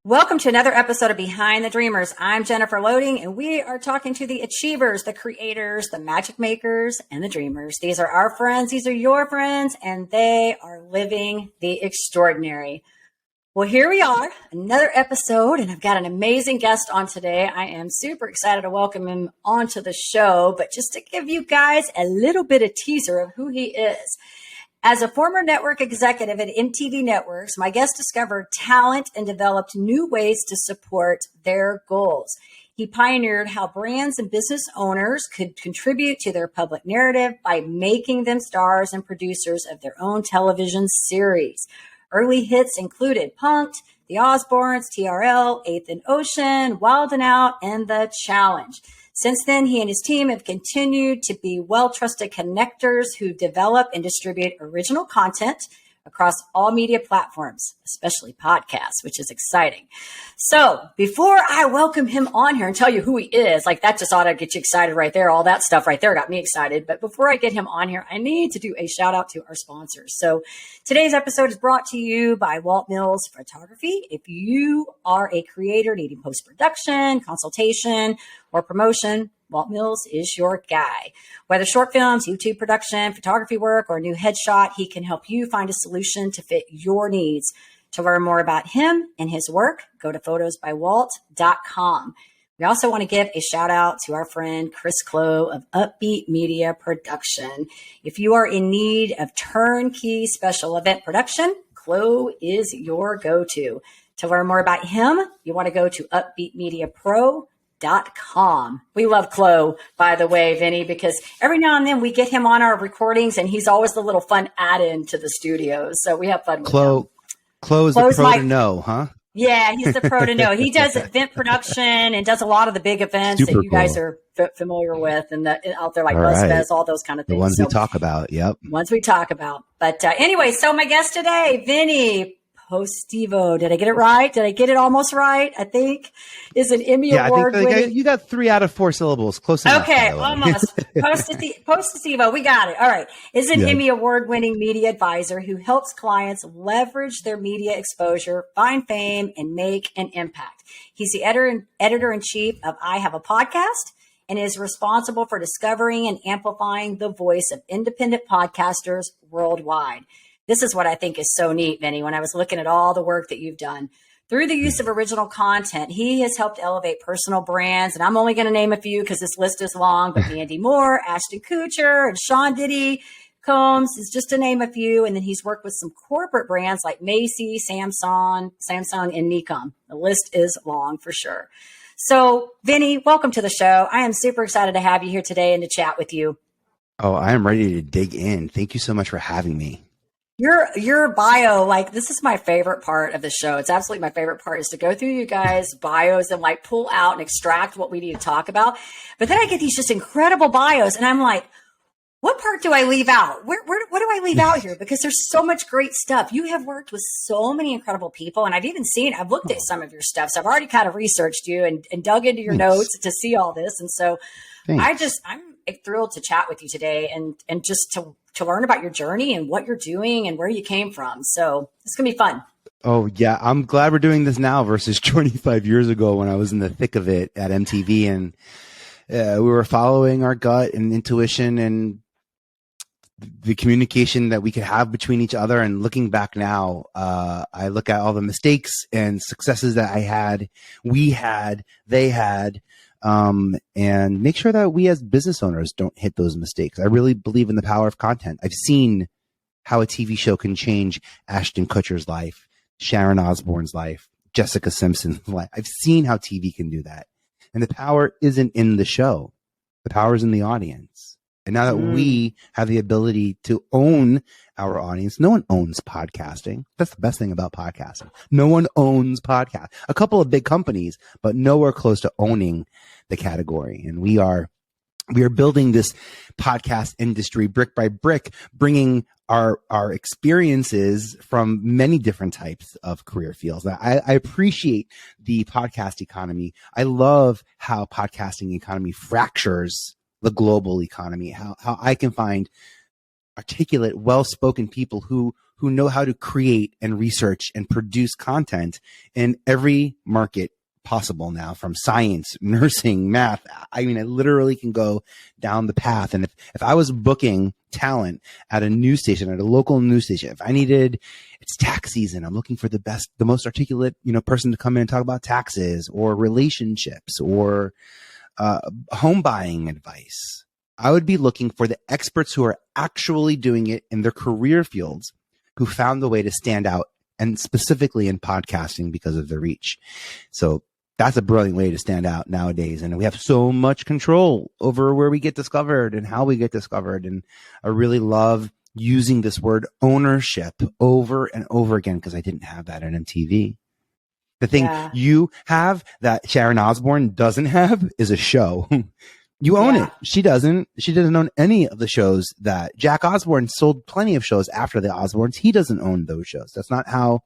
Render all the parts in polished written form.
Welcome to another episode of Behind the Dreamers. I'm Jennifer Loading, and we are talking to the achievers, the creators, the magic makers, and the dreamers. These are our friends. These are your friends, and they are living the extraordinary. Well, here we are, another episode, and I've got an amazing guest on today. I am super excited to welcome him onto the show, but just to give you guys a little bit of teaser of who he is. As a former network executive at MTV Networks, my guest discovered talent and developed new ways to support their goals. He pioneered how brands and business owners could contribute to their public narrative by making them stars and producers of their own television series. Early hits included Punk'd, The Osbournes, TRL, 8th and Ocean, Wild 'N Out, and The Challenge. Since then, he and his team have continued to be well-trusted connectors who develop and distribute original content across all media platforms, especially podcasts, which is exciting. So before I welcome him on here and tell you who he is, like that just ought to get you excited right there. All that stuff right there got me excited. But before I get him on here, I need to do a shout out to our sponsors. So today's episode is brought to you by Walt Mills Photography. If you are a creator needing post-production, consultation, or promotion, Walt Mills is your guy. Whether short films, YouTube production, photography work, or a new headshot, he can help you find a solution to fit your needs. To learn more about him and his work, go to photosbywalt.com. We also want to give a shout out to our friend Chris Clow of Upbeat Media Production. If you are in need of turnkey special event production, Clow is your go-to. To learn more about him, you want to go to upbeatmediapro.com. We love Chloe, by the way, Vinny, because every now and then we get him on our recordings and he's always the little fun add-in to the studio. So we have fun with him. Chloe's the pro to know, huh? Yeah, he's the pro to know. He does event production and does a lot of the big events Super that you guys are familiar with and out there like BuzzFest, all those kind of things. The ones we talk about, yep. Ones we talk about. But anyway, so my guest today, Vinnie Potestivo. Did I get it right? Did I get it almost right? I think is an Emmy Award-Winning. You got 3 out of 4 syllables. Close enough. Okay, almost. Potestivo. We got it. All right. Is an Emmy Award-Winning media advisor who helps clients leverage their media exposure, find fame, and make an impact. He's the editor-in-chief of I Have a Podcast and is responsible for discovering and amplifying the voice of independent podcasters worldwide. This is what I think is so neat, Vinny, when I was looking at all the work that you've done. Through the use of original content, he has helped elevate personal brands. And I'm only going to name a few because this list is long, but Mandy Moore, Ashton Kutcher, and Sean Diddy Combs is just to name a few. And then he's worked with some corporate brands like Macy, Samsung, and Nikon. The list is long for sure. So, Vinny, welcome to the show. I am super excited to have you here today and to chat with you. Oh, I am ready to dig in. Thank you so much for having me. Your bio, like this is my favorite part of the show. It's absolutely my favorite part is to go through you guys' bios and like pull out and extract what we need to talk about. But then I get these just incredible bios and I'm like, what part do I leave out? What do I leave out here? Because there's so much great stuff. You have worked with so many incredible people. And I've looked at some of your stuff. So I've already kind of researched you and dug into your notes to see all this. And so I'm thrilled to chat with you today and just to learn about your journey and what you're doing and where you came from. So it's going to be fun. Oh, yeah. I'm glad we're doing this now versus 25 years ago when I was in the thick of it at MTV. And we were following our gut and intuition and the communication that we could have between each other. And looking back now, I look at all the mistakes and successes that I had, we had, they had, and make sure that we as business owners don't hit those mistakes. I really believe in the power of content. I've seen how a TV show can change Ashton Kutcher's life, Sharon Osbourne's life, Jessica Simpson's life. I've seen how TV can do that. And the power isn't in the show. The power is in the audience. And now that we have the ability to own our audience, no one owns podcasting. That's the best thing about podcasting. No one owns podcast. A couple of big companies, but nowhere close to owning the category. And we are building this podcast industry brick by brick, bringing our experiences from many different types of career fields. I appreciate the podcast economy. I love how podcasting economy fractures the global economy, how I can find articulate, well-spoken people who who know how to create and research and produce content in every market possible now, from science, nursing, math. I mean, I literally can go down the path. And if I was booking talent at a news station, at a local news station, if I needed, it's tax season, I'm looking for the most articulate, person to come in and talk about taxes or relationships or home buying advice, I would be looking for the experts who are actually doing it in their career fields, who found the way to stand out, and specifically in podcasting because of their reach. So that's a brilliant way to stand out nowadays. And we have so much control over where we get discovered and how we get discovered. And I really love using this word ownership over and over again, because I didn't have that at MTV. The thing you have that Sharon Osbourne doesn't have is a show. You own it. She doesn't own any of the shows that Jack Osbourne sold. Plenty of shows after the Osbournes. He doesn't own those shows. That's not how,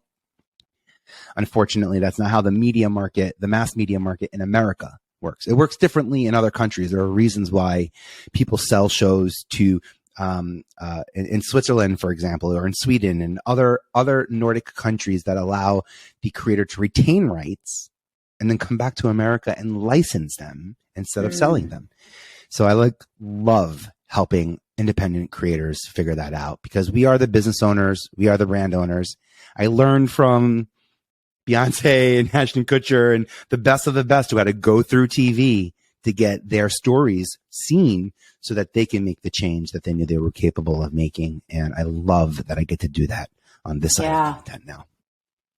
unfortunately, that's not how the media market, the mass media market in America works. It works differently in other countries. There are reasons why people sell shows to, in Switzerland, for example, or in Sweden and other Nordic countries that allow the creator to retain rights and then come back to America and license them instead of selling them. So I love helping independent creators figure that out, because we are the business owners. We are the brand owners. I learned from Beyonce and Ashton Kutcher and the best of the best who had to go through TV to get their stories seen so that they can make the change that they knew they were capable of making. And I love that I get to do that on this side of content now.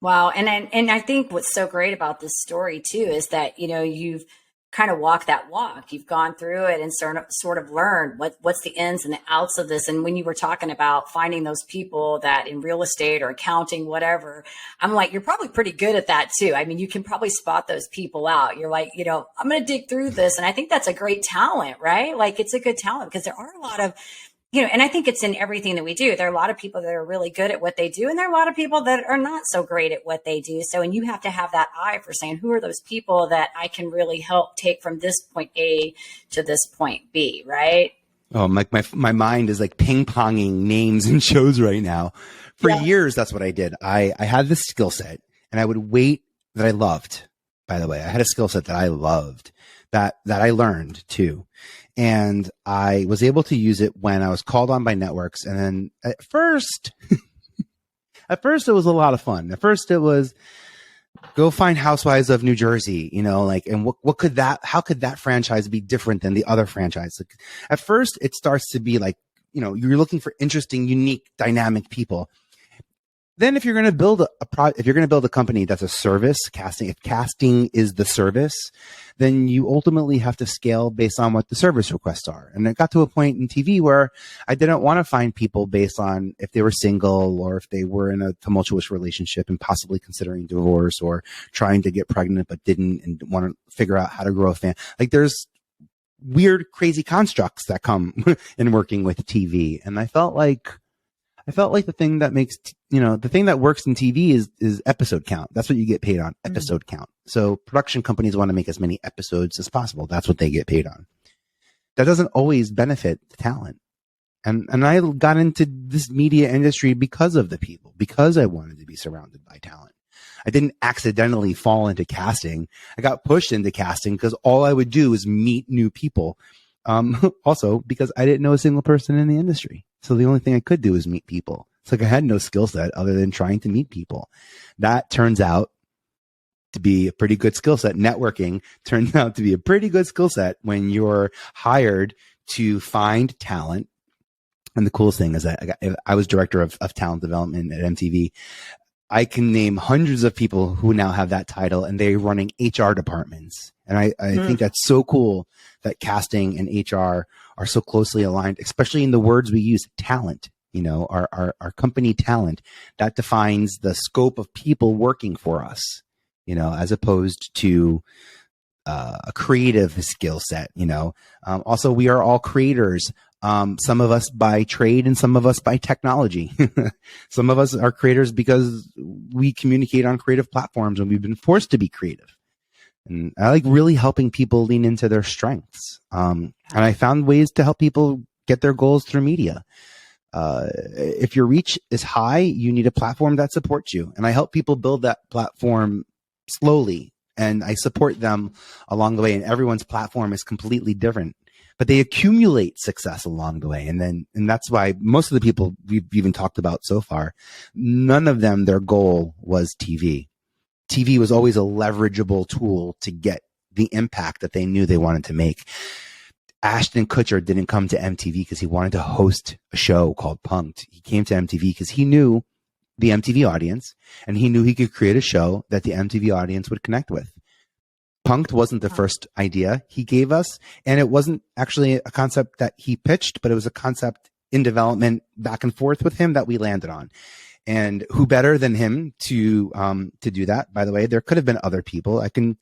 Wow. And I think what's so great about this story too is that, you've kind of walked that walk. You've gone through it and sort of learned what's the ins and the outs of this. And when you were talking about finding those people that in real estate or accounting, whatever, I'm like, you're probably pretty good at that too. I mean, you can probably spot those people out. You're like, I'm going to dig through this. And I think that's a great talent, right? Like, it's a good talent, because there are a lot of, and I think it's in everything that we do. There are a lot of people that are really good at what they do, and there are a lot of people that are not so great at what they do. So, and you have to have that eye for saying, who are those people that I can really help take from this point A to this point B, right? Oh, my mind is like ping-ponging names and shows right now. For years, that's what I did. I had this skill set, and I would wait, that I loved, by the way. I had a skill set that I loved, that I learned too. And I was able to use it when I was called on by networks. And then at first it was a lot of fun. At first it was go find Housewives of New Jersey, and how could that franchise be different than the other franchise? Like, at first it starts to be like, you're looking for interesting, unique, dynamic people. Then if you're going to build a company that's a service, if casting is the service, then you ultimately have to scale based on what the service requests are. And it got to a point in TV where I didn't want to find people based on if they were single or if they were in a tumultuous relationship and possibly considering divorce or trying to get pregnant but didn't and want to figure out how to grow a family. Like, there's weird, crazy constructs that come in working with TV. And I felt like the thing that makes, the thing that works in TV is episode count. That's what you get paid on, episode count. So production companies want to make as many episodes as possible. That's what they get paid on. That doesn't always benefit the talent. And I got into this media industry because of the people, because I wanted to be surrounded by talent. I didn't accidentally fall into casting. I got pushed into casting because all I would do is meet new people. Also because I didn't know a single person in the industry. So the only thing I could do is meet people. It's like I had no skill set other than trying to meet people. That turns out to be a pretty good skill set. Networking turns out to be a pretty good skill set when you're hired to find talent. And the coolest thing is that I was director of talent development at MTV. I can name hundreds of people who now have that title, and they're running HR departments. And I think that's so cool that casting and HR are so closely aligned, especially in the words we use, talent, our company talent. That defines the scope of people working for us, as opposed to a creative skill set, Also, we are all creators. Some of us by trade and some of us by technology. Some of us are creators because we communicate on creative platforms and we've been forced to be creative. And I like really helping people lean into their strengths. And I found ways to help people get their goals through media. If your reach is high, you need a platform that supports you. And I help people build that platform slowly, and I support them along the way. And everyone's platform is completely different, but they accumulate success along the way. And that's why most of the people we've even talked about so far, none of them, their goal was TV. TV was always a leverageable tool to get the impact that they knew they wanted to make. Ashton Kutcher didn't come to MTV because he wanted to host a show called Punk'd. He came to MTV because he knew the MTV audience, and he knew he could create a show that the MTV audience would connect with. Punk'd wasn't the first idea he gave us, and it wasn't actually a concept that he pitched, but it was a concept in development back and forth with him that we landed on. And who better than him to do that? By the way, there could have been other people. I can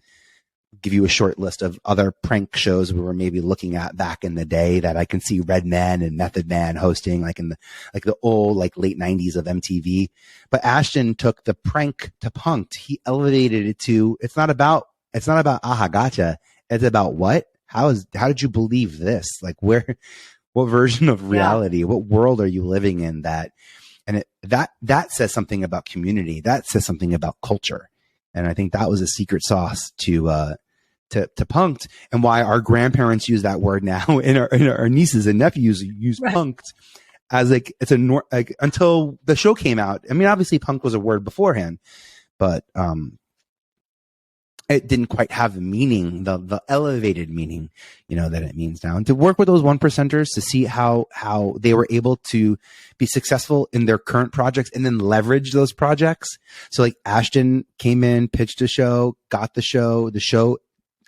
give you a short list of other prank shows we were maybe looking at back in the day that I can see Redman and Method Man hosting, like in the old, like late 90s of MTV. But Ashton took the prank to Punk'd. He elevated it to, it's not about aha gotcha. It's about what? How did you believe this? Like what version of reality, what world are you living in that says something about community. That says something about culture. And I think that was a secret sauce to Punk'd, and why our grandparents use that word now, and our nieces and nephews use Punk'd as like it's until the show came out. I mean, obviously Punk'd was a word beforehand, but it didn't quite have the meaning, the elevated meaning, that it means now. And to work with those 1%ers to see how they were able to be successful in their current projects and then leverage those projects. So like Ashton came in, pitched a show, got the show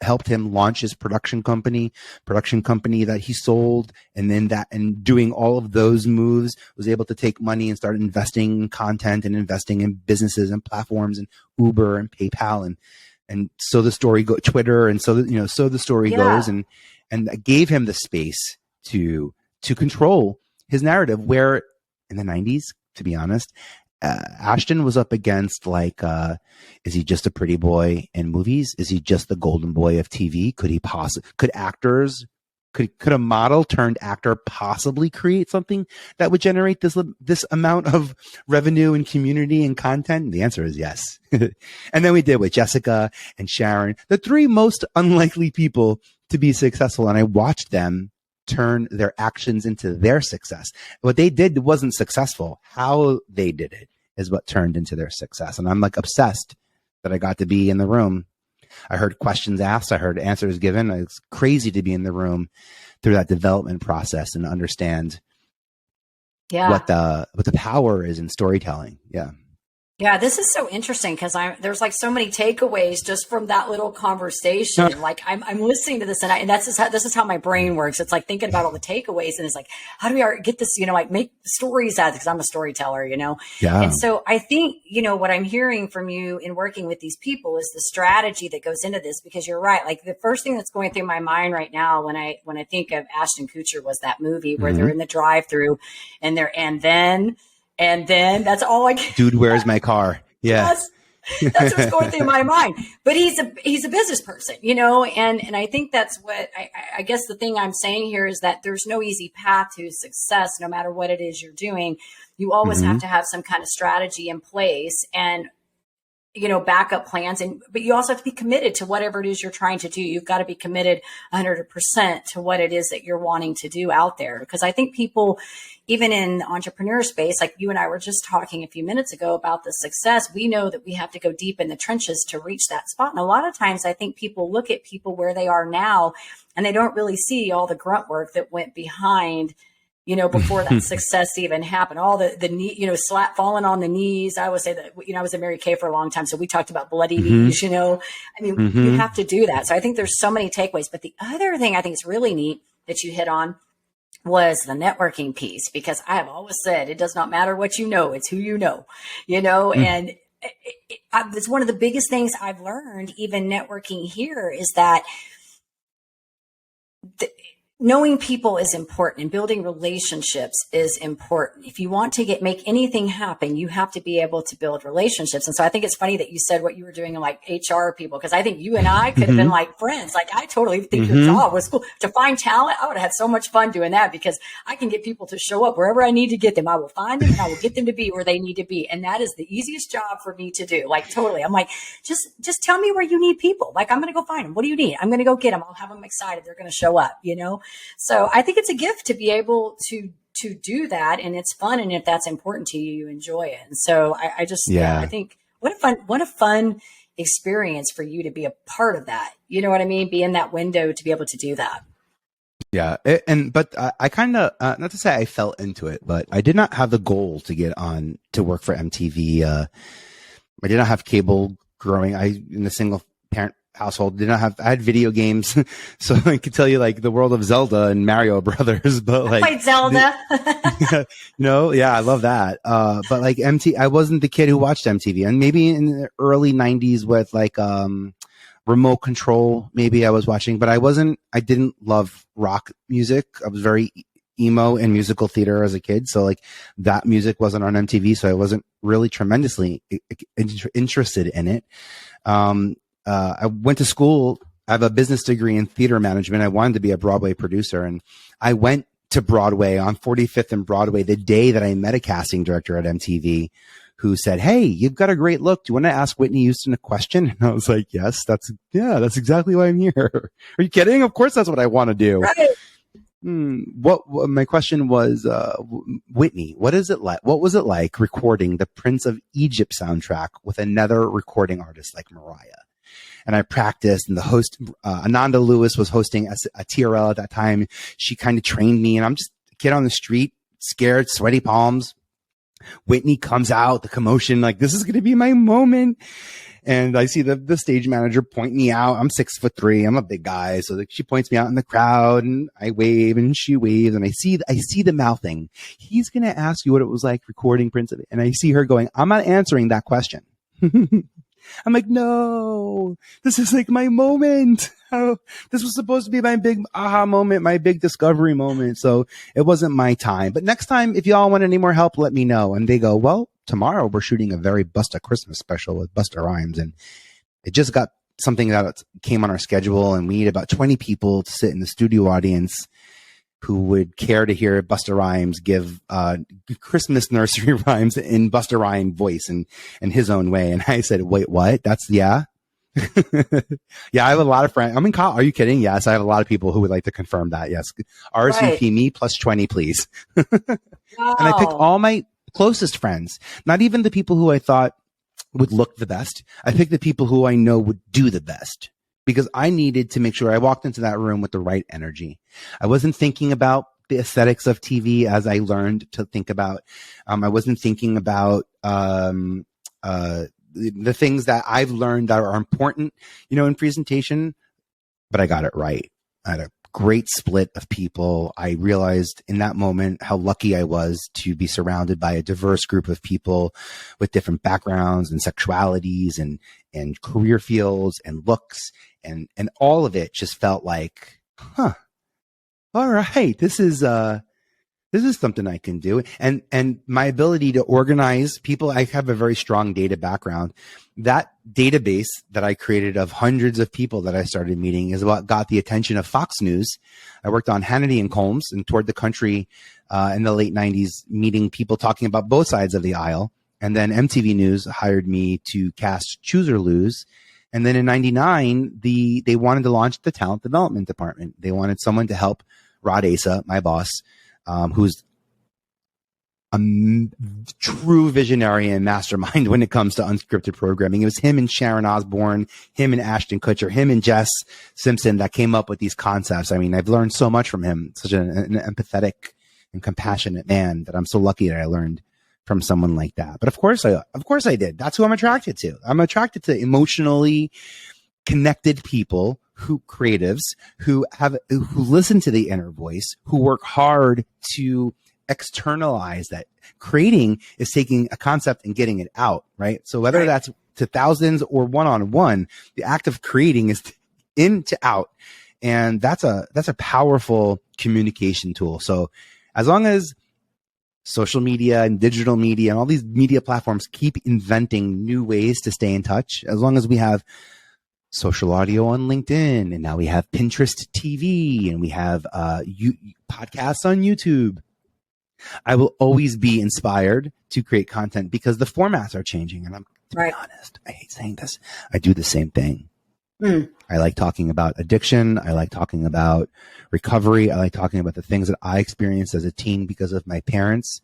helped him launch his production company that he sold. And then and doing all of those moves, was able to take money and start investing in content and investing in businesses and platforms and Uber and PayPal and so the story Twitter. And so the story goes, and I gave him the space to control his narrative, where in the 90s, to be honest, Ashton was up against is he just a pretty boy in movies? Is he just the golden boy of TV? Could a model turned actor possibly create something that would generate this amount of revenue and community and content? The answer is yes. And then we did with Jessica and Sharon, the three most unlikely people to be successful. And I watched them turn their actions into their success. What they did wasn't successful. How they did it is what turned into their success. And I'm like obsessed that I got to be in the room. I heard questions asked. I heard answers given. It's crazy to be in the room through that development process and understand what the power is in storytelling. Yeah. Yeah, this is so interesting because there's like so many takeaways just from that little conversation. Like I'm listening to this and this is how my brain works. It's like thinking about all the takeaways and it's like, how do we get this, like make stories out of it? Because I'm a storyteller, Yeah. And so I think, what I'm hearing from you in working with these people is the strategy that goes into this, because you're right. Like the first thing that's going through my mind right now when I think of Ashton Kutcher was that movie where they're in the drive-through and then that's all dude, where's my car? Yeah. That's what's going through my mind. But he's a business person, and I think that's what I guess the thing I'm saying here is that there's no easy path to success, no matter what it is you're doing. You always have to have some kind of strategy in place and backup plans, but you also have to be committed to whatever it is you're trying to do. You've got to be committed 100% to what it is that you're wanting to do out there. Because I think people, even in the entrepreneur space, like you and I were just talking a few minutes ago about the success, we know that we have to go deep in the trenches to reach that spot. And a lot of times I think people look at people where they are now and they don't really see all the grunt work that went behind before that success even happened, all the knee, falling on the knees. I always say that, I was at Mary Kay for a long time. So we talked about bloody knees, I mean, you have to do that. So I think there's so many takeaways, but the other thing I think is really neat that you hit on was the networking piece, because I have always said, it does not matter what it's who and it's one of the biggest things I've learned, even networking here, is that knowing people is important and building relationships is important. If you want to make anything happen, you have to be able to build relationships. And so I think it's funny that you said what you were doing in like HR people, because I think you and I could have been like friends. Like I totally think your job was cool. To find talent, I would have had so much fun doing that, because I can get people to show up wherever I need to get them. I will find them and I will get them to be where they need to be. And that is the easiest job for me to do. Like totally. I'm like, just tell me where you need people. Like I'm going to go find them. What do you need? I'm going to go get them. I'll have them excited. They're going to show up, you know? So I think it's a gift to be able to do that, and it's fun. And if that's important to you, you enjoy it. And so I think what a fun experience for you to be a part of that. You know what I mean? Be in that window to be able to do that. Yeah. But I kind of, not to say I fell into it, but I did not have the goal to get on to work for MTV. I did not have cable growing. In a single parent household, I had video games. So I could tell you like the world of Zelda and Mario Brothers, but like I played Zelda. I love that. But like I wasn't the kid who watched MTV, and maybe in the early 90s with like, remote control, maybe I was watching, but I didn't love rock music. I was very emo and musical theater as a kid. So like that music wasn't on MTV. So I wasn't really tremendously interested in it. I went to school. I have a business degree in theater management. I wanted to be a Broadway producer, and I went to Broadway on 45th and Broadway the day that I met a casting director at MTV who said, "Hey, you've got a great look. Do you want to ask Whitney Houston a question?" And I was like, "Yes, that's exactly why I'm here." Are you kidding? Of course, that's what I want to do. Right. What my question was, Whitney, what was it like recording the Prince of Egypt soundtrack with another recording artist like Mariah? And I practiced, and the host, Ananda Lewis, was hosting a TRL at that time. She kind of trained me, and I'm just a kid on the street, scared, sweaty palms. Whitney comes out, the commotion, like this is going to be my moment. And I see the stage manager point me out. I'm 6'3". I'm a big guy. So she points me out in the crowd, and I wave and she waves, and I see the mouthing. He's going to ask you what it was like recording Prince of it. And I see her going, "I'm not answering that question." I'm like, no, this is like my moment. This was supposed to be my big aha moment, my big discovery moment. So it wasn't my time. But next time, if y'all want any more help, let me know. And they go, "Well, tomorrow we're shooting a very Busta Christmas special with Busta Rhymes." And it just got something that came on our schedule, and we need about 20 people to sit in the studio audience who would care to hear Busta Rhymes give Christmas nursery rhymes in Busta Rhymes voice and in his own way. And I said, "Wait, what? That's yeah." Yeah, I have a lot of friends. I'm in college. Are you kidding? Yes, I have a lot of people who would like to confirm that. Yes. RSVP me plus 20, please. Wow. And I picked all my closest friends, not even the people who I thought would look the best. I picked the people who I know would do the best, because I needed to make sure I walked into that room with the right energy. I wasn't thinking about the aesthetics of TV as I learned to think about. I wasn't thinking about the things that I've learned that are important, in presentation, but I got it right. I had a great split of people. I realized in that moment how lucky I was to be surrounded by a diverse group of people with different backgrounds and sexualities and career fields and looks, and all of it just felt like, all right, this is something I can do. And my ability to organize people, I have a very strong data background. That database that I created of hundreds of people that I started meeting is what got the attention of Fox News. I worked on Hannity and Combs and toured the country in the late 90s, meeting people talking about both sides of the aisle. And then MTV News hired me to cast Choose or Lose. And then in 99, they wanted to launch the talent development department. They wanted someone to help Rod Asa, my boss, who's a true visionary and mastermind when it comes to unscripted programming. It was him and Sharon Osbourne, him and Ashton Kutcher, him and Jess Simpson that came up with these concepts. I mean, I've learned so much from him, such an empathetic and compassionate man, that I'm so lucky that I learned from someone like that. But of course I did. That's who I'm attracted to. I'm attracted to emotionally connected people, creatives who listen to the inner voice, who work hard to externalize that. Creating is taking a concept and getting it out, right? So whether that's to thousands or one-on-one, the act of creating is in to out. And that's a powerful communication tool. So as long as social media and digital media and all these media platforms keep inventing new ways to stay in touch, as long as we have social audio on LinkedIn, and now we have Pinterest TV, and we have podcasts on YouTube, I will always be inspired to create content because the formats are changing. And to be honest, I hate saying this, I do the same thing. I like talking about addiction. I like talking about recovery. I like talking about the things that I experienced as a teen because of my parents,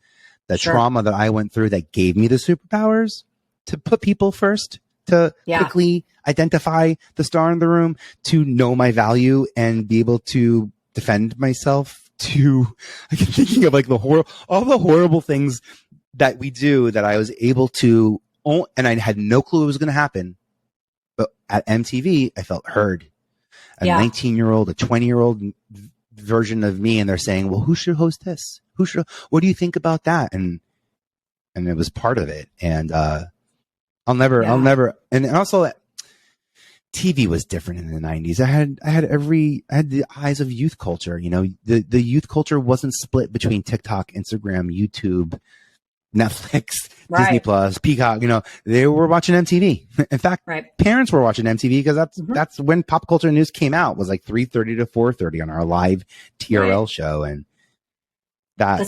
the trauma that I went through that gave me the superpowers to put people first, to quickly identify the star in the room, to know my value and be able to defend myself. I keep thinking of like all the horrible things that we do that I was able to own, and I had no clue it was going to happen. But at MTV, I felt heard. A 19-year-old, a 20-year-old version of me, and they're saying, "Well, who should host this? What do you think about that?" And it was part of it. And I'll never. And also, TV was different in the 90s. I had the eyes of youth culture. You know, the youth culture wasn't split between TikTok, Instagram, YouTube, Netflix, Disney Plus, Peacock. You know, they were watching MTV. In fact, parents were watching MTV because that's when pop culture news came out, was like 3:30 to 4:30 on our live TRL show. And that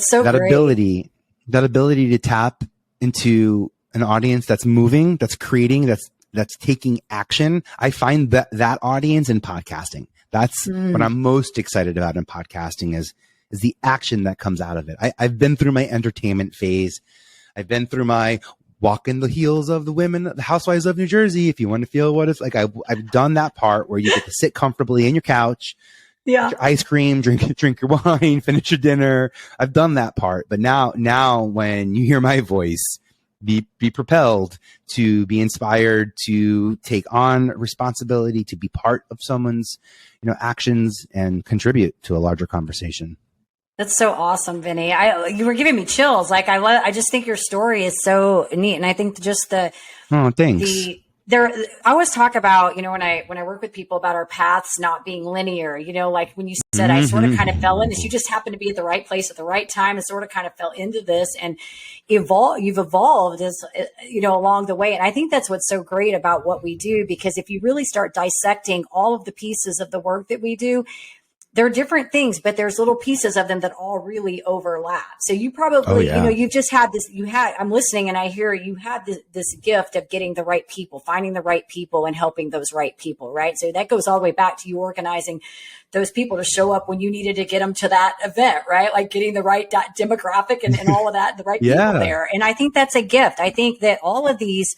ability to tap into an audience that's moving, that's creating, that's taking action. I find that audience in podcasting. That's what I'm most excited about in podcasting is the action that comes out of it. I've been through my entertainment phase. I've been through my walk in the heels of the women, the housewives of New Jersey. If you want to feel what it's like, I've done that part where you get to sit comfortably in your couch, get your ice cream, drink your wine, finish your dinner. I've done that part. But now when you hear my voice, be propelled, to be inspired, to take on responsibility, to be part of someone's, actions and contribute to a larger conversation. That's so awesome, Vinny. You were giving me chills. Like I just think your story is so neat. And I think just thanks. I always talk about, when I work with people about our paths not being linear, like when you said, I sort of kind of fell in this, you just happened to be at the right place at the right time and sort of kind of fell into this and you've evolved as, along the way. And I think that's what's so great about what we do, because if you really start dissecting all of the pieces of the work that we do, they're different things, but there's little pieces of them that all really overlap. So you probably, you've just had this, I'm listening and I hear you had this gift of getting the right people, finding the right people and helping those right people, right? So that goes all the way back to you organizing those people to show up when you needed to get them to that event, right? Like getting the right demographic and all of that, the right people there. And I think that's a gift. I think that all of these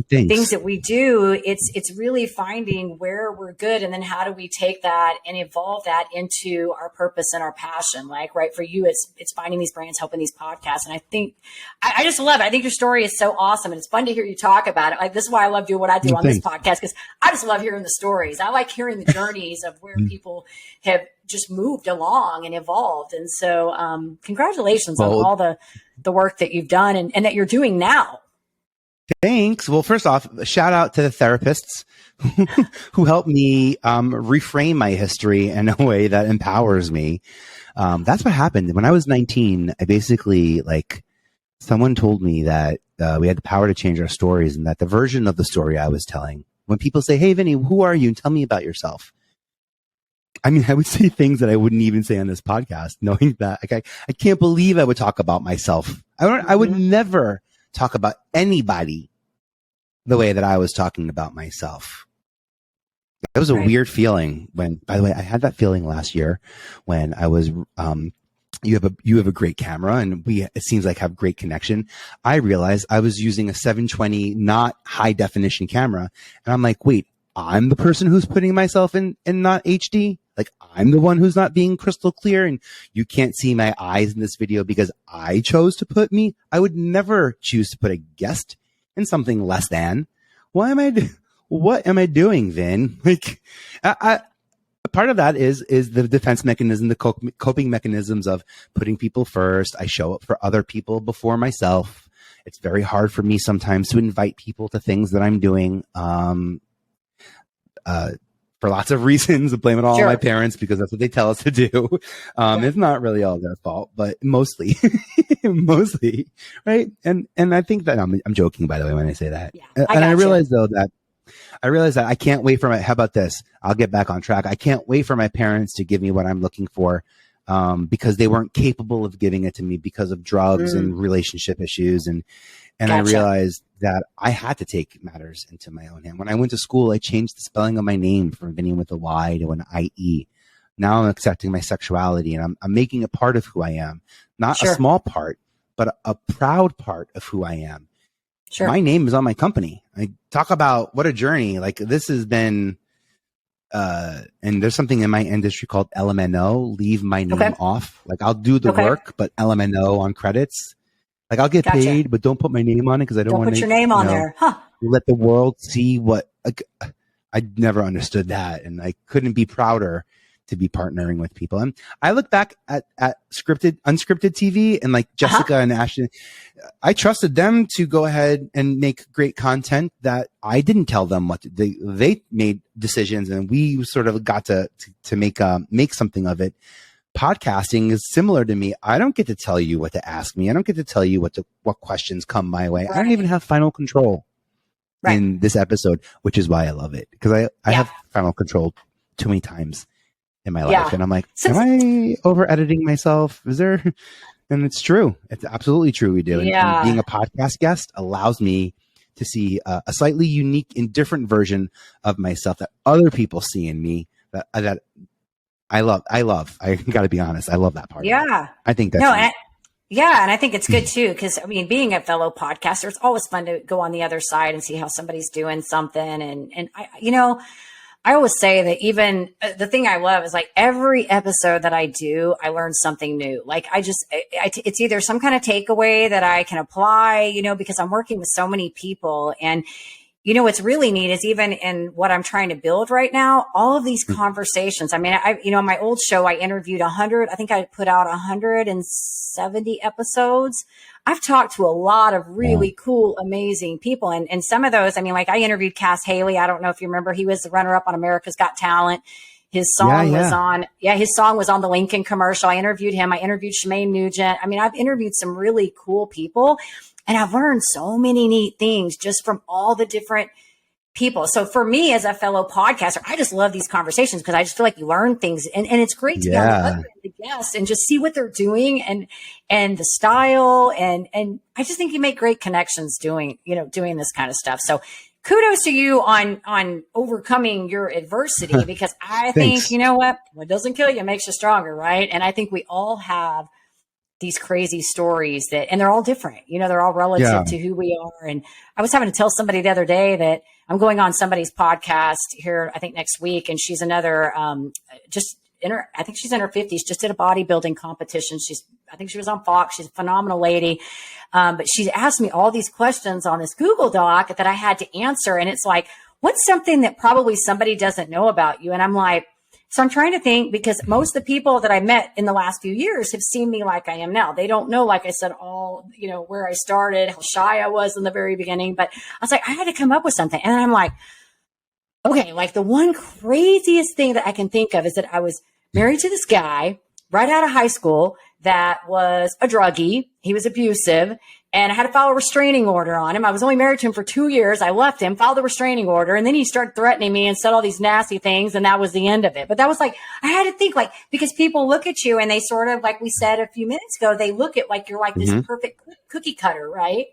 things that we do, it's really finding where we're good, and then how do we take that and evolve that into our purpose and our passion. Like, right, for you, it's finding these brands, helping these podcasts. And I think I just love it. I think your story is so awesome, and it's fun to hear you talk about it. Like, this is why I love doing what I do on this podcast, because I just love hearing the stories. I like hearing the journeys of where people have just moved along and evolved. And so congratulations on all the work that you've done and that you're doing now. Thanks. Well, first off, shout out to the therapists who helped me reframe my history in a way that empowers me. That's what happened. When I was 19, I basically, someone told me that we had the power to change our stories, and that the version of the story I was telling, when people say, "Hey, Vinny, who are you? And tell me about yourself." I mean, I would say things that I wouldn't even say on this podcast, knowing that I can't believe I would talk about myself. I would never talk about anybody the way that I was talking about myself. It was a weird feeling when, by the way, I had that feeling last year when I was, you have a great camera and it seems like have great connection. I realized I was using a 720, not high definition camera. And I'm like, wait, I'm the person who's putting myself in not HD. Like, I'm the one who's not being crystal clear, and you can't see my eyes in this video because I chose to put me. I would never choose to put a guest in something less than. What am I doing, Vin? Like, part of that is the defense mechanism, the coping mechanisms of putting people first. I show up for other people before myself. It's very hard for me sometimes to invite people to things that I'm doing. for lots of reasons. Blame it all Sure. on my parents because that's what they tell us to do. It's not really all their fault, but mostly, mostly, right? And I think that I'm joking, by the way, when I say that. Yeah, I realize though that I can't wait for how about this? I'll get back on track. I can't wait for my parents to give me what I'm looking for, because they weren't capable of giving it to me because of drugs and relationship issues. And I realized that I had to take matters into my own hand. When I went to school, I changed the spelling of my name from Vinnie with a Y to an IE. Now I'm accepting my sexuality and I'm making it part of who I am. Not a small part, but a proud part of who I am. Sure. My name is on my company. I talk about what a journey. Like this has been, and there's something in my industry called LMNO, leave my name off. Like I'll do the work, but LMNO on credits. Like I'll get paid, but don't put my name on it because I don't want to put your name on there. Huh. Let the world see what. Like, I never understood that, and I couldn't be prouder to be partnering with people. And I look back at unscripted TV, and like Jessica and Ashton, I trusted them to go ahead and make great content that I didn't tell them what they made decisions, and we sort of got to make something of it. Podcasting is similar to me. I don't get to tell you what to ask me. I don't get to tell you what questions come my way. Right. I don't even have final control in this episode, which is why I love it, because I have final control too many times in my life. And I'm like, am I over editing myself? Is there? And it's true. It's absolutely true. We do. And being a podcast guest allows me to see a slightly unique and different version of myself that other people see in me that I love. I got to be honest. I love that part. Yeah. I think that's and I think it's good too, because I mean, being a fellow podcaster, it's always fun to go on the other side and see how somebody's doing something. And I always say that even the thing I love is like every episode that I do, I learn something new. Like it's either some kind of takeaway that I can apply, because I'm working with so many people. And what's really neat is even in what I'm trying to build right now, all of these conversations. I mean, in my old show, I interviewed 100. I think I put out 170 episodes. I've talked to a lot of really cool, amazing people. And some of those, I mean, like I interviewed Cass Haley. I don't know if you remember, he was the runner up on America's Got Talent. His song was on, his song was on the Lincoln commercial. I interviewed him. I interviewed Shemaine Nugent. I mean, I've interviewed some really cool people. And I've learned so many neat things just from all the different people. So for me as a fellow podcaster, I just love these conversations because I just feel like you learn things, and it's great to be on the other end of the guests and just see what they're doing and the style. And I just think you make great connections doing this kind of stuff. So kudos to you on overcoming your adversity, because I think, what doesn't kill you makes you stronger. Right. And I think we all have these crazy stories and they're all different. They're all relative to who we are. And I was having to tell somebody the other day that I'm going on somebody's podcast here, I think next week. And she's another, I think she's in her 50s, just did a bodybuilding competition. I think she was on Fox. She's a phenomenal lady. But she asked me all these questions on this Google Doc that I had to answer. And it's like, what's something that probably somebody doesn't know about you? And I'm like, so I'm trying to think, because most of the people that I met in the last few years have seen me like I am now. They don't know, like I said, all, where I started, how shy I was in the very beginning. But I was like, I had to come up with something. And I'm like, okay, like the one craziest thing that I can think of is that I was married to this guy right out of high school that was a druggie. He was abusive. And I had to file a restraining order on him. I was only married to him for 2 years. I left him, filed the restraining order, and then he started threatening me and said all these nasty things, and that was the end of it. But that was like, I had to think, like, because people look at you and they sort of, like we said a few minutes ago, they look at like you're like this perfect cookie cutter, right?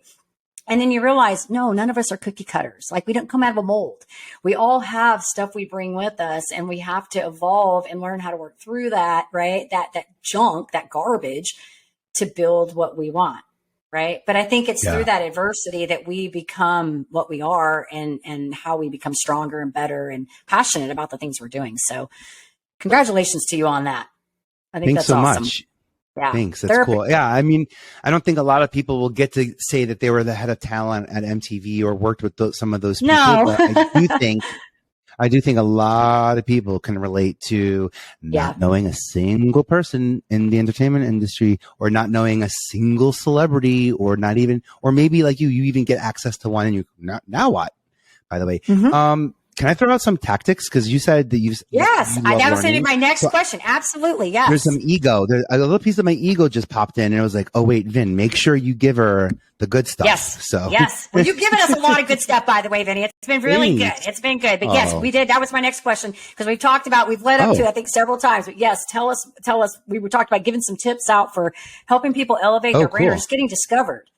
And then you realize, no, none of us are cookie cutters. Like, we don't come out of a mold. We all have stuff we bring with us, and we have to evolve and learn how to work through that, right? That junk, that garbage, to build what we want. Right. But I think it's through that adversity that we become what we are, and how we become stronger and better and passionate about the things we're doing. So congratulations to you on that. I think Thanks that's so awesome. Much. Yeah. Thanks. That's cool. Yeah. I mean, I don't think a lot of people will get to say that they were the head of talent at MTV or worked with some of those people. No. But I do think a lot of people can relate to not knowing a single person in the entertainment industry, or not knowing a single celebrity, or maybe like you even get access to one and now what, by the way. Can I throw out some tactics? Because you said that Yes, you that love was going to learning. be my next So question. Absolutely, yes. there's some ego. A little piece of my ego just popped in, and it was like, "Oh wait, Vin, make sure you give her the good stuff." Yes. So Yes. Well, you've given us a lot of good stuff, by the way, Vinny. It's been really good. Thanks. It's been good. But yes, Oh. we did. That was my next question because we've talked about, we've led up to, I think, several times. But yes, tell us. We were talking about giving some tips out for helping people elevate their brand or just getting discovered.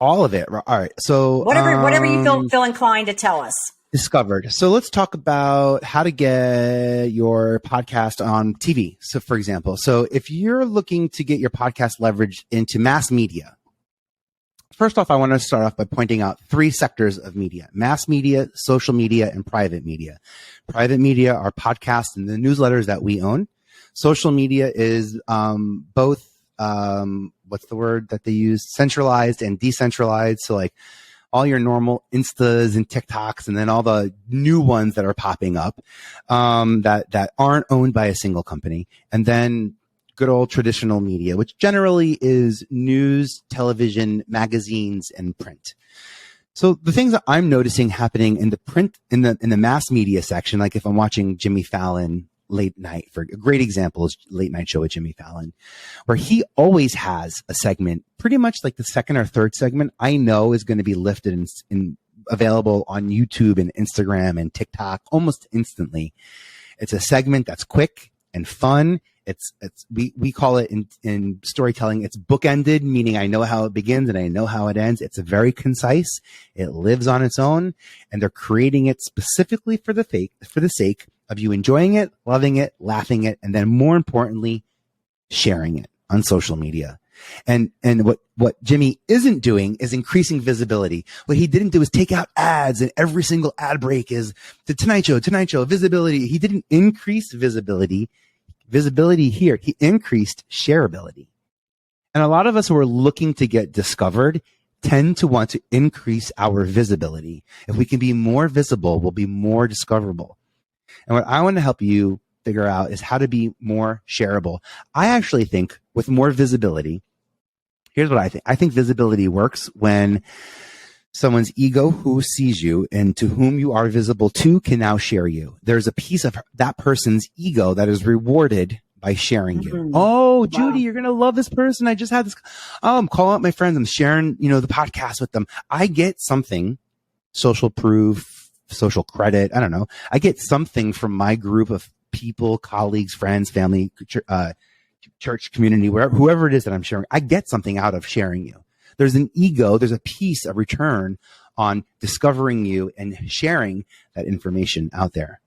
All of it. All right. So whatever you feel inclined to tell us. Discovered. So let's talk about how to get your podcast on TV. So for example, if you're looking to get your podcast leveraged into mass media, first off, I want to start off by pointing out 3 sectors of media: mass media, social media, and private media. Private media are podcasts and the newsletters that we own. Social media is both, what's the word that they use? Centralized and decentralized. So like all your normal Instas and TikToks, and then all the new ones that are popping up that aren't owned by a single company. And then good old traditional media, which generally is news, television, magazines, and print. So the things that I'm noticing happening in the print, in the mass media section, like if I'm watching Jimmy Fallon late night, for a great example is Late Night Show with Jimmy Fallon, where he always has a segment, pretty much like the second or third segment I know is going to be lifted and available on YouTube and Instagram and TikTok almost instantly. It's a segment that's quick and fun. We call it in storytelling, it's bookended, meaning I know how it begins and I know how it ends. It's a very concise. It lives on its own, and they're creating it specifically for the sake of you enjoying it, loving it, laughing it, and then more importantly, sharing it on social media. And what Jimmy isn't doing is increasing visibility. What he didn't do is take out ads, and every single ad break is the Tonight Show, visibility. He didn't increase visibility here. He increased shareability. And a lot of us who are looking to get discovered tend to want to increase our visibility. If we can be more visible, we'll be more discoverable. And what I want to help you figure out is how to be more shareable. I actually think with more visibility, here's what I think. I think visibility works when someone's ego who sees you and to whom you are visible to can now share you. There's a piece of that person's ego that is rewarded by sharing you. Mm-hmm. Oh, wow. Judy, you're going to love this person. I just had this. Oh, I'm calling out my friends. I'm sharing, the podcast with them. I get something, social proof, social credit. I don't know. I get something from my group of people, colleagues, friends, family, church community, whoever it is that I'm sharing. I get something out of sharing you. There's an ego, there's a piece of return on discovering you and sharing that information out there.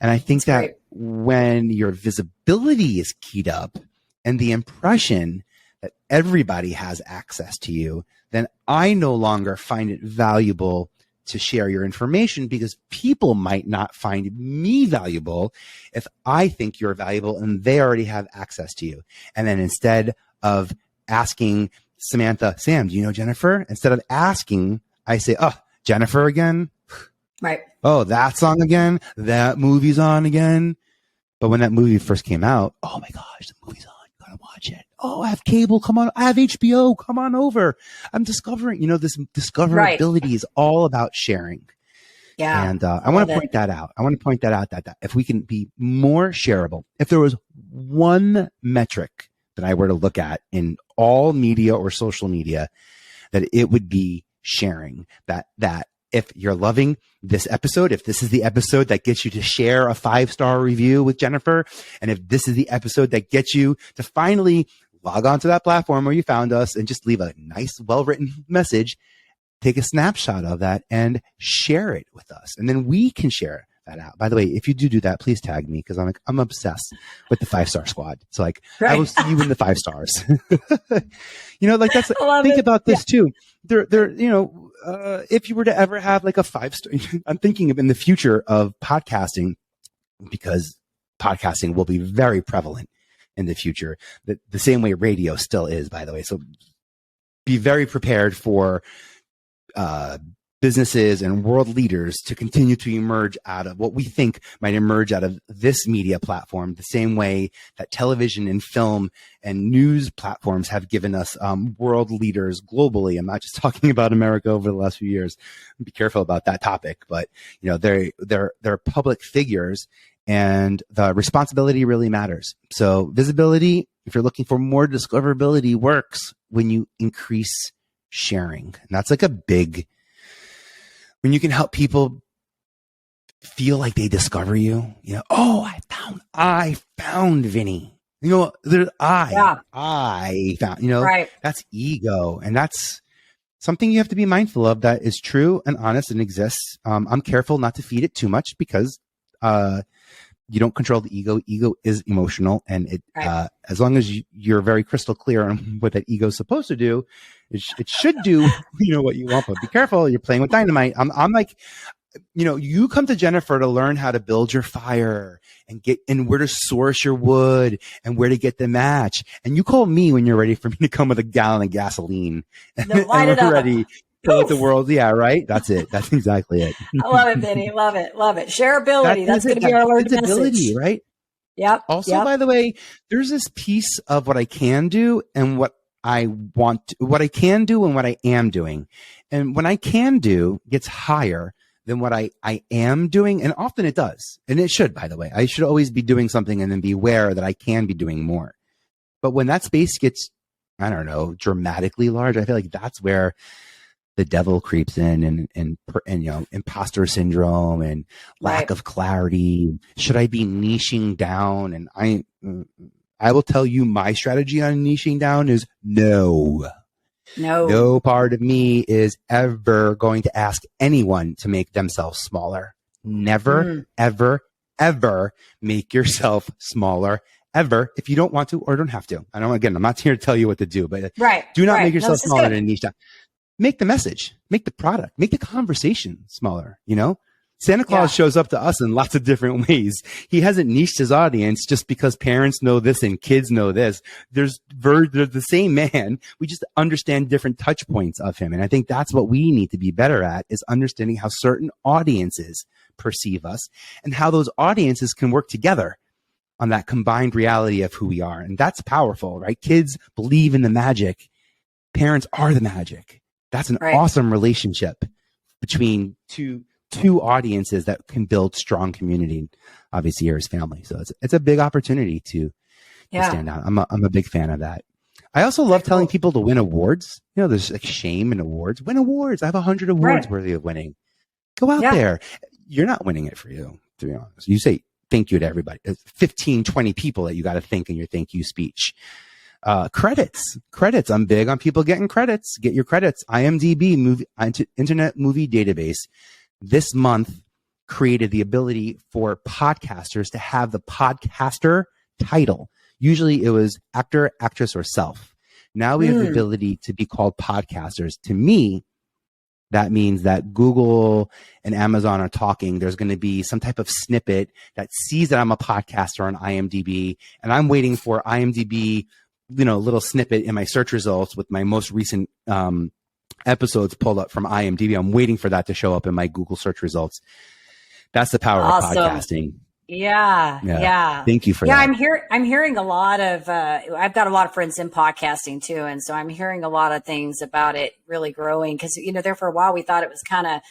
And I think that when your visibility is keyed up and the impression that everybody has access to you, then I no longer find it valuable to share your information, because people might not find me valuable if I think you're valuable and they already have access to you. And then instead of asking Samantha, Sam, do you know Jennifer? Instead of asking, I say, oh, Jennifer again? Right. Oh, that song again? That movie's on again? But when that movie first came out, oh my gosh, the movie's on. You gotta watch it. Oh, I have cable. Come on. I have HBO. Come on over. I'm discovering, this discoverability is all about sharing. Yeah. And I want to point that out. I want to point that out that if we can be more shareable, if there was one metric that I were to look at in all media or social media, that it would be sharing. That if you're loving this episode, if this is the episode that gets you to share a 5-star review with Jennifer, and if this is the episode that gets you to finally log on to that platform where you found us and just leave a nice, well-written message, take a snapshot of that and share it with us. And then we can share that out. By the way, if you do that, please tag me, because I'm obsessed with the 5-star squad. So I will see you in the 5 stars. Think about this too. If you were to ever have like a 5-star, I'm thinking of in the future of podcasting, because podcasting will be very prevalent in the future, the same way radio still is, by the way. So be very prepared for businesses and world leaders to continue to emerge out of what we think might emerge out of this media platform, the same way that television and film and news platforms have given us world leaders globally. I'm not just talking about America over the last few years. Be careful about that topic, but they're public figures, and the responsibility really matters. So visibility, if you're looking for more discoverability, works when you increase sharing. And that's like a big, when you can help people feel like they discover you, oh, I found Vinnie. I found, right. That's ego. And that's something you have to be mindful of, that is true and honest and exists. I'm careful not to feed it too much, because you don't control the ego. Ego is emotional, and it as long as you're very crystal clear on what that ego is supposed to do, it should do what you want. But be careful, you're playing with dynamite. I'm like, you come to Jennifer to learn how to build your fire and where to source your wood and where to get the match, and you call me when you're ready for me to come with a gallon of gasoline and we're ready to let the world. Yeah, right. That's it. That's exactly it. I love it, Vinny. Love it. Love it. Shareability. That's going to be our learned message, right? Yep. Also, by the way, there's this piece of what I can do and what I can do and what I am doing. And when I can do gets higher than what I am doing. And often it does. And it should, by the way. I should always be doing something and then be aware that I can be doing more. But when that space gets, I don't know, dramatically large, I feel like that's where the devil creeps in, and imposter syndrome and lack of clarity. Should I be niching down? And I will tell you, my strategy on niching down is no. No part of me is ever going to ask anyone to make themselves smaller. Never, ever make yourself smaller. Ever, if you don't want to or don't have to. I'm not here to tell you what to do, but do not make yourself smaller than a niche down. Make the message, make the product, make the conversation smaller. Santa Claus shows up to us in lots of different ways. He hasn't niched his audience just because parents know this and kids know this. They're the same man. We just understand different touch points of him. And I think that's what we need to be better at, is understanding how certain audiences perceive us and how those audiences can work together on that combined reality of who we are. And that's powerful, right? Kids believe in the magic. Parents are the magic. That's an awesome relationship between two audiences that can build strong community. Obviously, you're his family, so it's a big opportunity to stand out. I'm a big fan of that. I also love telling people to win awards. There's like shame in awards. Win awards. I have 100 awards worthy of winning. Go out there. You're not winning it for you, to be honest. You say thank you to everybody. 15, 20 people that you got to thank in your thank you speech. Credits. I'm big on people getting credits. Get your credits. IMDb, Internet Movie Database, this month created the ability for podcasters to have the podcaster title. Usually it was actor, actress, or self. Now we have the ability to be called podcasters. To me, that means that Google and Amazon are talking. There's going to be some type of snippet that sees that I'm a podcaster on IMDb, and I'm waiting for IMDb, little snippet in my search results with my most recent episodes pulled up from IMDb. I'm waiting for that to show up in my Google search results. That's the power of podcasting. Yeah. Thank you for that. I'm hearing a lot of, I've got a lot of friends in podcasting too. And so I'm hearing a lot of things about it really growing, because, there for a while we thought it was kind of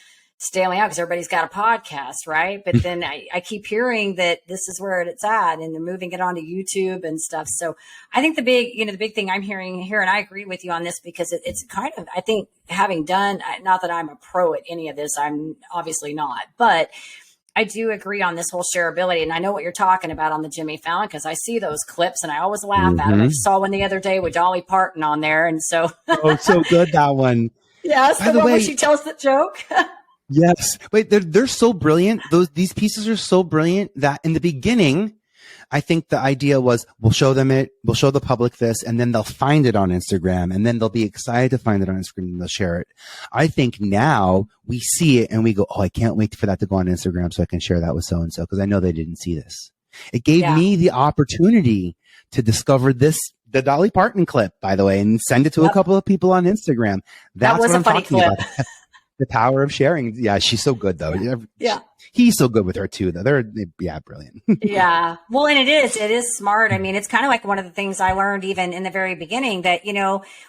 staling out because everybody's got a podcast, right? But then I keep hearing that this is where it's at, and they're moving it onto YouTube and stuff. So I think the big thing I'm hearing here, and I agree with you on this, because it's kind of, I think, having done, not that I'm a pro at any of this, I'm obviously not, but I do agree on this whole shareability. And I know what you're talking about on the Jimmy Fallon, because I see those clips and I always laugh at them. I saw one the other day with Dolly Parton on there. And so. Oh, so good, that one. Yes, the one where she tells the joke. Yes. Wait, they're so brilliant. These pieces are so brilliant that in the beginning, I think the idea was we'll show the public this, and then they'll find it on Instagram, and then they'll be excited to find it on Instagram and they'll share it. I think now we see it and we go, oh, I can't wait for that to go on Instagram so I can share that with so-and-so, because I know they didn't see this. It gave me the opportunity to discover the Dolly Parton clip, by the way, and send it to a couple of people on Instagram. That's what I'm talking about. The power of sharing. Yeah, she's so good though. Yeah. He's so good with her too, though. They're brilliant. Yeah. Well, and it is smart. I mean, it's kind of like one of the things I learned even in the very beginning that,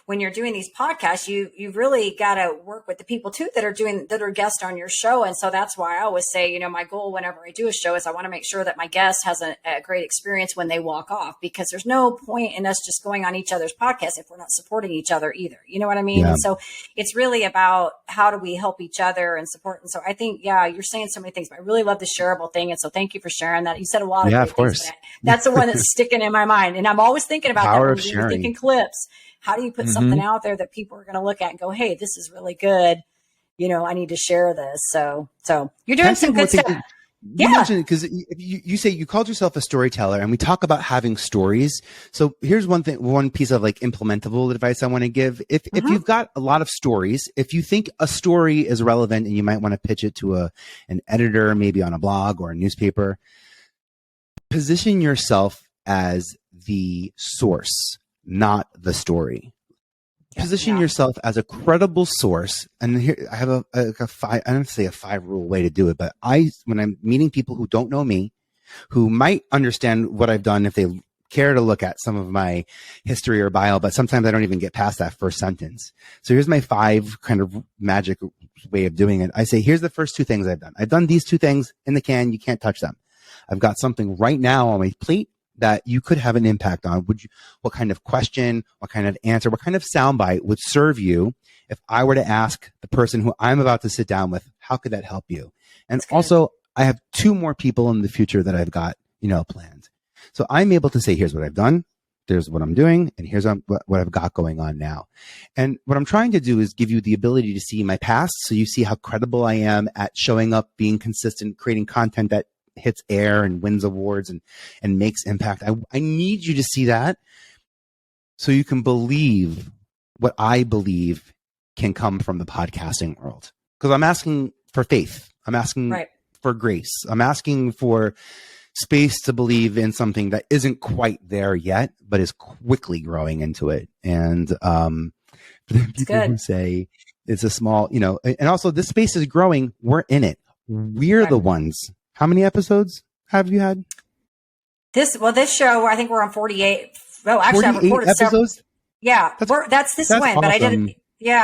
when you're doing these podcasts, you really got to work with the people too that are guests on your show. And so that's why I always say, my goal whenever I do a show is I want to make sure that my guest has a great experience when they walk off, because there's no point in us just going on each other's podcast if we're not supporting each other either. You know what I mean? Yeah. And so it's really about how do we help each other and support. And so I think, you're saying so many things. I really love the shareable thing. And so thank you for sharing that. You said a lot of of course. things. That's the one that's sticking in my mind. And I'm always thinking about Power that of when you're sharing. thinking clips. How do you put something out there that people are going to look at and go, hey, this is really good. I need to share this. So you're doing some good stuff. You mentioned, because you say you called yourself a storyteller, and we talk about having stories. So here's one piece of like implementable advice I want to give. If you've got a lot of stories, if you think a story is relevant and you might want to pitch it to an editor, maybe on a blog or a newspaper, position yourself as the source, not the story. Position yourself as a credible source. And here I have a I don't say a 5-rule way to do it, but when I'm meeting people who don't know me, who might understand what I've done if they care to look at some of my history or bio, but sometimes I don't even get past that first sentence. So here's my 5 kind of magic way of doing it. I say, here's the first 2 things I've done. I've done these 2 things in the can. You can't touch them. I've got something right now on my plate that you could have an impact on. What kind of question, what kind of answer, what kind of soundbite would serve you if I were to ask the person who I'm about to sit down with, how could that help you? And also, I have 2 more people in the future that I've got, planned. So I'm able to say, here's what I've done, there's what I'm doing, and here's what I've got going on now. And what I'm trying to do is give you the ability to see my past, so you see how credible I am at showing up, being consistent, creating content that hits air and wins awards and makes impact. I need you to see that so you can believe what I believe can come from the podcasting world. Because I'm asking for faith. I'm asking for grace. I'm asking for space to believe in something that isn't quite there yet, but is quickly growing into it. And for the people who say it's a small, and also this space is growing, we're in it. We're the ones. How many episodes have you had? This show, I think we're on 48. Oh, actually, I've recorded episodes. Several. Yeah, that's one, awesome. But I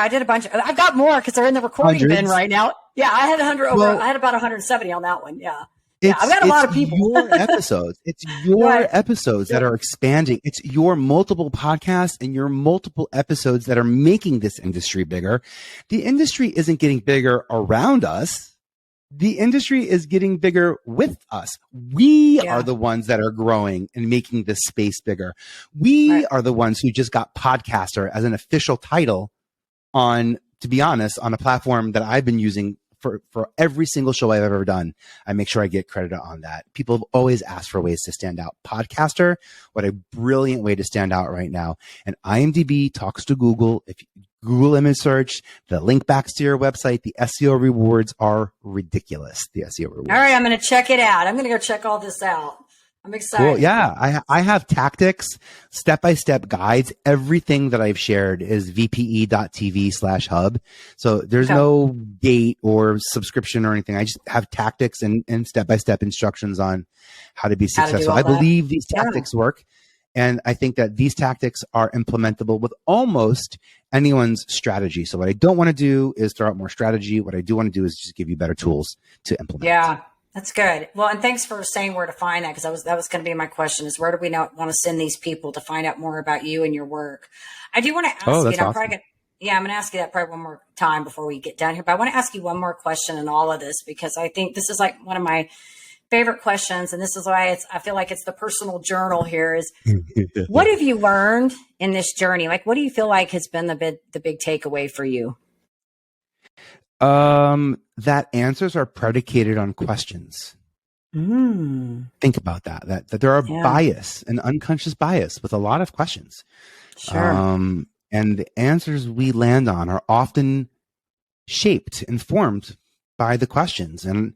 did a bunch. I've got more because they're in the recording bin right now. Yeah, I had 100 over. I had about 170 on that one. Yeah. I've got a lot of people. Your episodes. It's your episodes that are expanding. It's your multiple podcasts and your multiple episodes that are making this industry bigger. The industry isn't getting bigger around us. The industry is getting bigger with us. We are the ones that are growing and making this space bigger. We are the ones who just got podcaster as an official title to be honest, on a platform that I've been using for every single show I've ever done. I make sure I get credit on that. People have always asked for ways to stand out. Podcaster, what a brilliant way to stand out right now. And IMDb talks to Google. If you Google image search, the link backs to your website, the SEO rewards are ridiculous. The SEO rewards. All right, I'm going to check it out. I'm going to go check all this out. I'm excited. Cool. Yeah, I have tactics, step-by-step guides. Everything that I've shared is vpe.tv/hub. So there's no gate or subscription or anything. I just have tactics and step-by-step instructions on how to be successful. I believe these tactics work. And I think that these tactics are implementable with almost anyone's strategy. So what I don't want to do is throw out more strategy. What I do want to do is just give you better tools to implement. Yeah. That's good. Well, and thanks for saying where to find that, because that was going to be my question: is where do we want to send these people to find out more about you and your work? I do want to ask you. Awesome. I'm going to ask you that probably one more time before we get down here. But I want to ask you one more question in all of this, because I think this is like one of my favorite questions, and this is why I feel like it's the personal journal here. Is what have you learned in this journey? Like, what do you feel like has been the big takeaway for you? That answers are predicated on questions. Think about that there are bias and unconscious bias with a lot of questions. Sure. And the answers we land on are often shaped, informed by the questions. And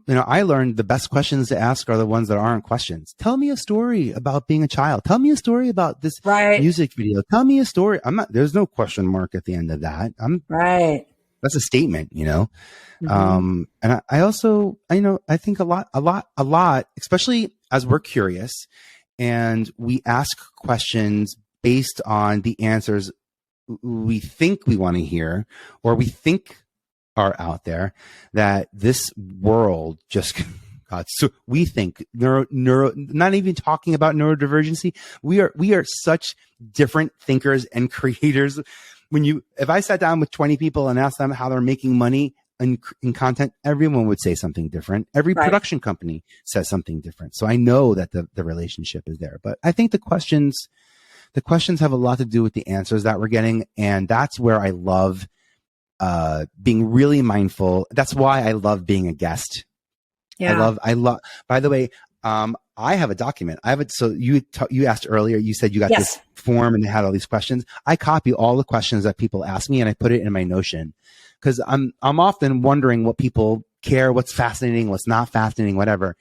I learned the best questions to ask are the ones that aren't questions. Tell me a story about being a child. Tell me a story about this music video. Tell me a story. There's no question mark at the end of that. Right. that's a statement, you know? Mm-hmm. And I also, I think a lot, especially as we're curious and we ask questions based on the answers we think we want to hear, or we think are out there, that this world just God, so we think not even talking about neurodivergency. We are such different thinkers and creators. If I sat down with 20 people and asked them how they're making money in content, everyone would say something different. Every Right. production company says something different. So I know that the relationship is there, but I think the questions have a lot to do with the answers that we're getting. And that's where I love being really mindful. That's why I love being a guest. Yeah. I love, by the way, I have a document. I have it. So you asked earlier, you said you got Yes. this form and it had all these questions. I copy all the questions that people ask me and I put it in my Notion, because I'm often wondering what people care, what's fascinating, what's not fascinating, whatever.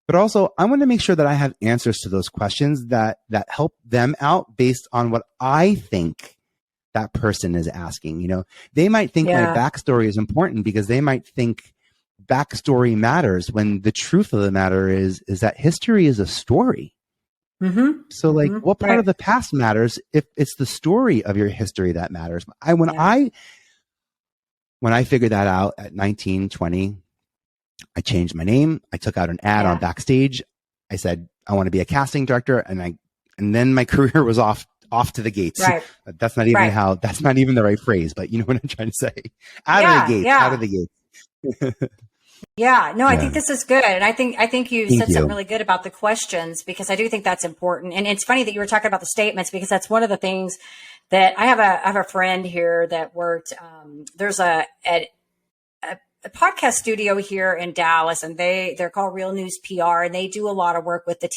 But also I want to make sure that I have answers to those questions that help them out based on what I think that person is asking. You know, they might think my backstory is important because they might think backstory matters, when the truth of the matter is that history is a story. Mm-hmm. So like, what part of the past matters if it's the story of your history that matters? When I figured that out at 19, 20, I changed my name. I took out an ad on Backstage. I said, I want to be a casting director. And then my career was off to the gates. Right. That's not even that's not even the right phrase, but you know what I'm trying to say. Out of the gates. Yeah, no, I think this is good. And I think you said something really good about the questions, because I do think that's important. And it's funny that you were talking about the statements, because that's one of the things that I have a friend here that worked, there's a podcast studio here in Dallas, and they're called Real News PR, and they do a lot of work with the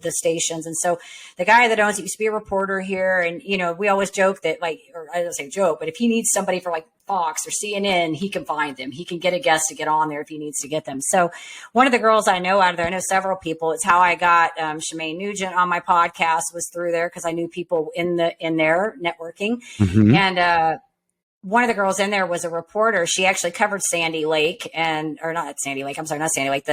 the stations. And so the guy that owns it used to be a reporter here. And, you know, we always joke that, like, or I don't say joke, but if he needs somebody for like Fox or CNN, he can find them. He can get a guest to get on there if he needs to get them. So one of the girls I know out of there, I know several people, it's how I got Shemaine Nugent on my podcast, was through there, because I knew people in there networking. Mm-hmm. And one of the girls in there was a reporter. She actually covered Sandy Lake, or not Sandy Lake. I'm sorry, not Sandy Lake.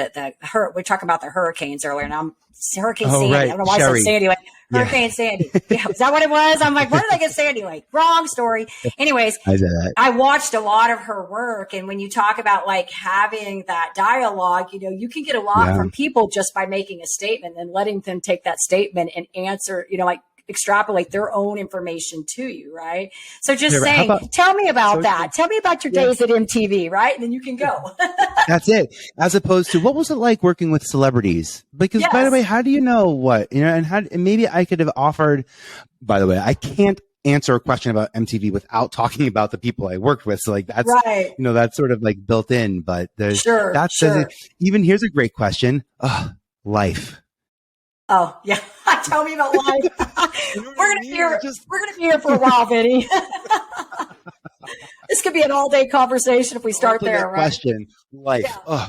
We're talking about the hurricanes earlier. Now Hurricane Sandy. Right. I don't know why I said Sandy Lake. Hurricane Sandy. Yeah, is that what it was? I'm like, where did I get Sandy Lake? Wrong story. Anyways, I watched a lot of her work, and when you talk about like having that dialogue, you know, you can get a lot from people just by making a statement and letting them take that statement and answer, you know, like extrapolate their own information to you, right? So just saying, tell me about that. Tell me about your days at MTV, right? And then you can go. That's it. As opposed to, what was it like working with celebrities? Because by the way, how do you know what, you know, and maybe I could have offered, by the way, I can't answer a question about MTV without talking about the people I worked with. So like, that's, you know, that's sort of like built in, but there's, even here's a great question. Life. Oh yeah. Tell me about life. We're gonna be here for a while, Vinny. This could be an all-day conversation if we start there, right? Question, life. Yeah.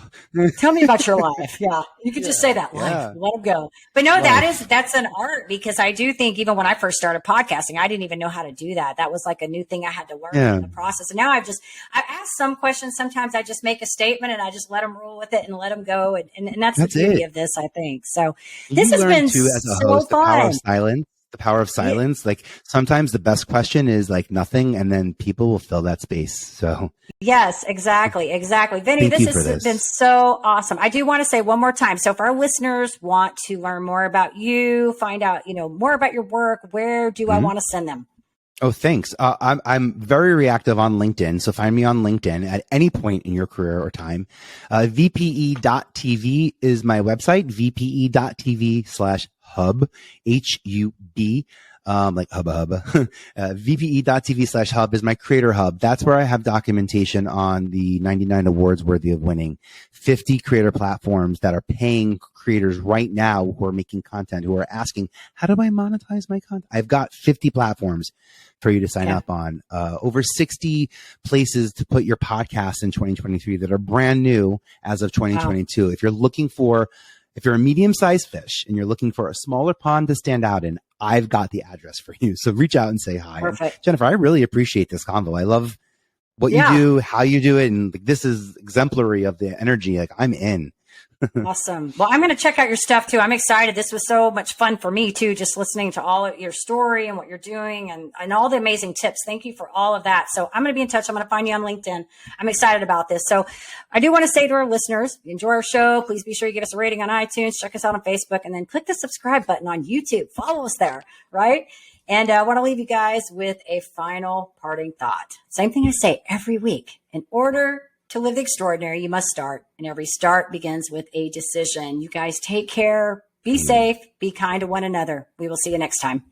Tell me about your life. Yeah, you could just say that, life. Let them go. But no, that's an art, because I do think even when I first started podcasting, I didn't even know how to do that. That was like a new thing I had to learn in the process. And now I ask some questions. Sometimes I just make a statement and I just let them roll with it and let them go. And that's the beauty of this, I think. So this has been too, as a so host, fun. The power of silence. Like sometimes the best question is like nothing, and then people will fill that space. So yes, exactly. Vinny, this has been so awesome. I do want to say one more time. So if our listeners want to learn more about you, find out, you know, more about your work, where do I want to send them? Oh, thanks. I'm very reactive on LinkedIn. So find me on LinkedIn at any point in your career or time. VPE.tv is my website, VPE.tv/hub, HUB, like hubba. VPE.tv/hub is my creator hub. That's where I have documentation on the 99 awards worthy of winning, 50 creator platforms that are paying creators right now who are making content, who are asking, how do I monetize my content? I've got 50 platforms for you to sign up on, over 60 places to put your podcast in 2023 that are brand new as of 2022. Wow. If you're a medium-sized fish and you're looking for a smaller pond to stand out in, I've got the address for you. So reach out and say hi. Perfect. Jennifer, I really appreciate this convo. I love what you do, how you do it. And like, this is exemplary of the energy. Like, I'm in. Awesome. Well, I'm going to check out your stuff too. I'm excited. This was so much fun for me too, just listening to all of your story and what you're doing and all the amazing tips. Thank you for all of that. So I'm going to be in touch. I'm going to find you on LinkedIn. I'm excited about this. So I do want to say to our listeners, if you enjoy our show, please be sure you give us a rating on iTunes, check us out on Facebook, and then click the subscribe button on YouTube. Follow us there, right? And I want to leave you guys with a final parting thought. Same thing I say every week. In order to live the extraordinary, you must start. And every start begins with a decision. You guys take care, be safe, be kind to one another. We will see you next time.